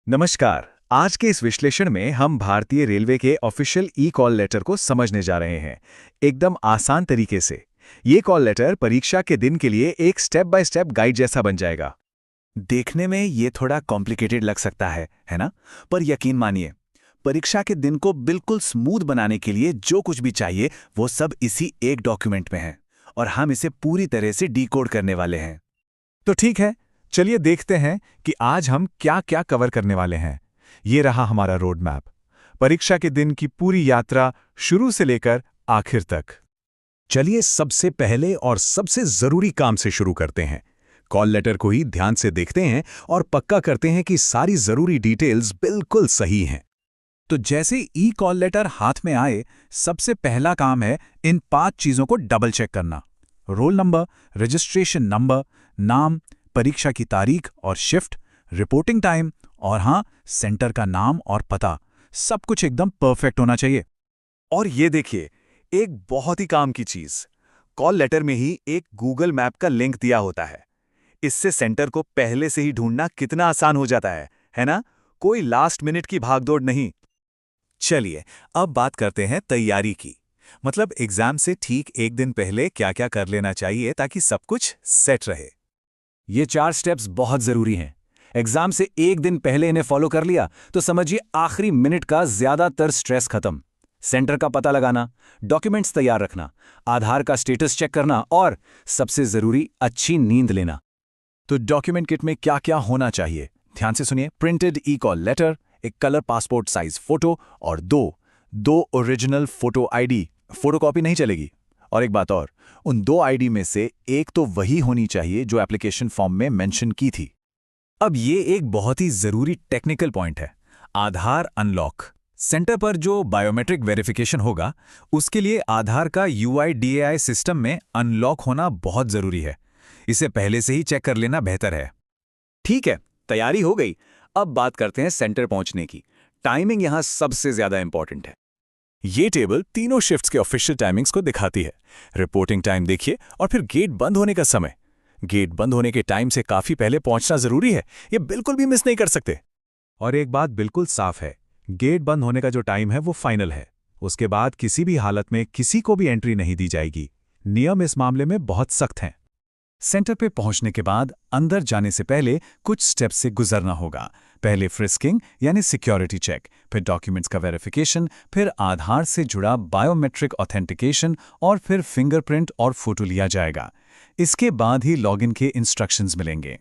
नमस्कार। आज के इस विश्लेषण में हम भारतीय रेलवे के ऑफिशियल ई कॉल लेटर को समझने जा रहे हैं, एकदम आसान तरीके से। ये कॉल लेटर परीक्षा के दिन के लिए एक स्टेप बाय स्टेप गाइड जैसा बन जाएगा। देखने में ये थोड़ा कॉम्प्लिकेटेड लग सकता है ना? पर यकीन मानिए, परीक्षा के दिन को बिल्कुल स्मूथ बनाने के लिए जो कुछ भी चाहिए वो सब इसी एक डॉक्यूमेंट में है, और हम इसे पूरी तरह से डिकोड करने वाले हैं। तो ठीक है, चलिए देखते हैं कि आज हम क्या क्या कवर करने वाले हैं। ये रहा हमारा रोड मैप, परीक्षा के दिन की पूरी यात्रा शुरू से लेकर आखिर तक। चलिए सबसे पहले और सबसे जरूरी काम से शुरू करते हैं। कॉल लेटर को ही ध्यान से देखते हैं और पक्का करते हैं कि सारी जरूरी डिटेल्स बिल्कुल सही हैं। तो जैसे ई कॉल लेटर हाथ में आए, सबसे पहला काम है इन 5 चीजों को डबल चेक करना। रोल नंबर, रजिस्ट्रेशन नंबर, नाम, परीक्षा की तारीख और शिफ्ट, रिपोर्टिंग टाइम और हाँ, सेंटर का नाम और पता, सब कुछ एकदम परफेक्ट होना चाहिए। और ये देखिए, एक बहुत ही काम की चीज, कॉल लेटर में ही एक गूगल मैप का लिंक दिया होता है। इससे सेंटर को पहले से ही ढूंढना कितना आसान हो जाता है ना? कोई लास्ट मिनट की भागदौड़ नहीं। चलिए अब बात करते हैं तैयारी की। मतलब एग्जाम से ठीक एक दिन पहले क्या क्या कर लेना चाहिए ताकि सब कुछ सेट रहे। ये 4 स्टेप्स बहुत जरूरी हैं। एग्जाम से एक दिन पहले इन्हें फॉलो कर लिया तो समझिए आखिरी मिनट का ज्यादातर स्ट्रेस खत्म। सेंटर का पता लगाना, डॉक्यूमेंट्स तैयार रखना, आधार का स्टेटस चेक करना और सबसे जरूरी अच्छी नींद लेना। तो डॉक्यूमेंट किट में क्या क्या होना चाहिए, ध्यान से सुनिए। प्रिंटेड ई कॉल लेटर, एक कलर पासपोर्ट साइज फोटो और दो ओरिजिनल फोटो आईडी, फोटोकॉपी नहीं चलेगी। और एक बात और, उन 2 आईडी में से एक तो वही होनी चाहिए जो एप्लीकेशन फॉर्म में मेंशन की थी। अब ये एक बहुत ही जरूरी टेक्निकल पॉइंट है, आधार अनलॉक। सेंटर पर जो बायोमेट्रिक वेरिफिकेशन होगा, उसके लिए आधार का UIDAI सिस्टम में अनलॉक होना बहुत जरूरी है। इसे पहले से ही चेक कर लेना बेहतर है। ठीक है, तैयारी हो गई। अब बात करते हैं सेंटर पहुंचने की। टाइमिंग यहां सबसे ज्यादा इंपॉर्टेंट है। ये टेबल तीनों शिफ्ट्स के ऑफिशियल टाइमिंग्स को दिखाती है। रिपोर्टिंग टाइम देखिए और फिर गेट बंद होने का समय। गेट बंद होने के टाइम से काफी पहले पहुंचना जरूरी है, ये बिल्कुल भी मिस नहीं कर सकते। और एक बात बिल्कुल साफ है, गेट बंद होने का जो टाइम है वो फाइनल है। उसके बाद किसी भी हालत में किसी को भी एंट्री नहीं दी जाएगी। नियम इस मामले में बहुत सख्त हैं। सेंटर पे पहुंचने के बाद अंदर जाने से पहले कुछ स्टेप्स से गुजरना होगा। पहले फ्रिस्किंग यानी सिक्योरिटी चेक, फिर डॉक्यूमेंट्स का वेरिफिकेशन, फिर आधार से जुड़ा बायोमेट्रिक ऑथेंटिकेशन और फिर फिंगरप्रिंट और फोटो लिया जाएगा। इसके बाद ही लॉगिन के इंस्ट्रक्शंस मिलेंगे।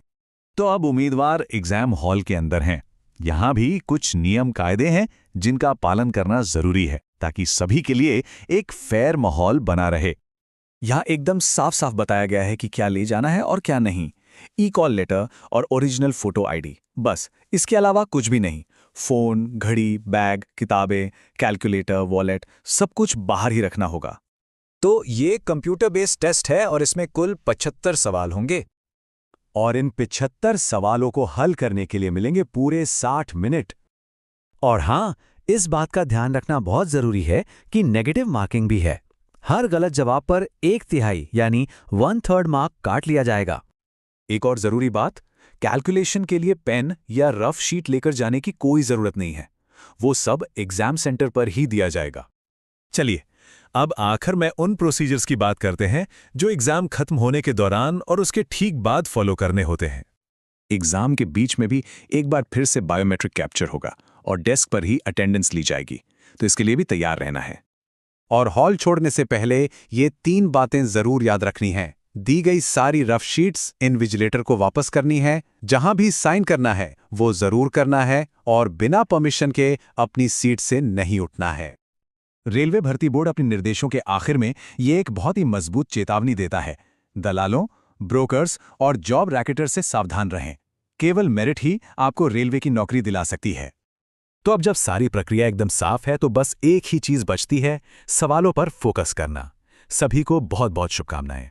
तो अब उम्मीदवार एग्जाम हॉल के अंदर हैं। यहाँ भी कुछ नियम कायदे हैं जिनका पालन करना जरूरी है ताकि सभी के लिए एक फेयर माहौल बना रहे। यहाँ एकदम साफ साफ बताया गया है कि क्या ले जाना है और क्या नहीं। ई कॉल लेटर और ओरिजिनल फोटो आईडी, बस, इसके अलावा कुछ भी नहीं। फोन, घड़ी, बैग, किताबें, कैलकुलेटर, वॉलेट, सब कुछ बाहर ही रखना होगा। तो ये कंप्यूटर बेस्ड टेस्ट है और इसमें कुल 75 सवाल होंगे। और इन 75 सवालों को हल करने के लिए मिलेंगे पूरे 60 मिनट। और हाँ, इस बात का ध्यान रखना बहुत जरूरी है कि नेगेटिव मार्किंग भी है। हर गलत जवाब पर 1/3 यानी 1/3 मार्क काट लिया जाएगा। एक और जरूरी बात, कैलकुलेशन के लिए पेन या रफ शीट लेकर जाने की कोई जरूरत नहीं है। वो सब एग्जाम सेंटर पर ही दिया जाएगा। चलिए, अब आखिर में उन प्रोसीजर्स की बात करते हैं जो एग्जाम खत्म होने के दौरान और उसके ठीक बाद फॉलो करने होते हैं। एग्जाम के बीच में भी एक बार फिर से बायोमेट्रिक कैप्चर होगा और डेस्क पर ही अटेंडेंस ली जाएगी, तो इसके लिए भी तैयार रहना है। और हॉल छोड़ने से पहले ये 3 बातें जरूर याद रखनी हैं। दी गई सारी रफ शीट्स इन्विजिलेटर को वापस करनी है, जहां भी साइन करना है वो जरूर करना है और बिना परमिशन के अपनी सीट से नहीं उठना है। रेलवे भर्ती बोर्ड अपने निर्देशों के आखिर में ये एक बहुत ही मजबूत चेतावनी देता है। दलालों, ब्रोकर्स और जॉब रैकेटर से सावधान रहें। केवल मेरिट ही आपको रेलवे की नौकरी दिला सकती है। तो अब जब सारी प्रक्रिया एकदम साफ है तो बस एक ही चीज बचती है, सवालों पर फोकस करना। सभी को बहुत बहुत शुभकामनाएं।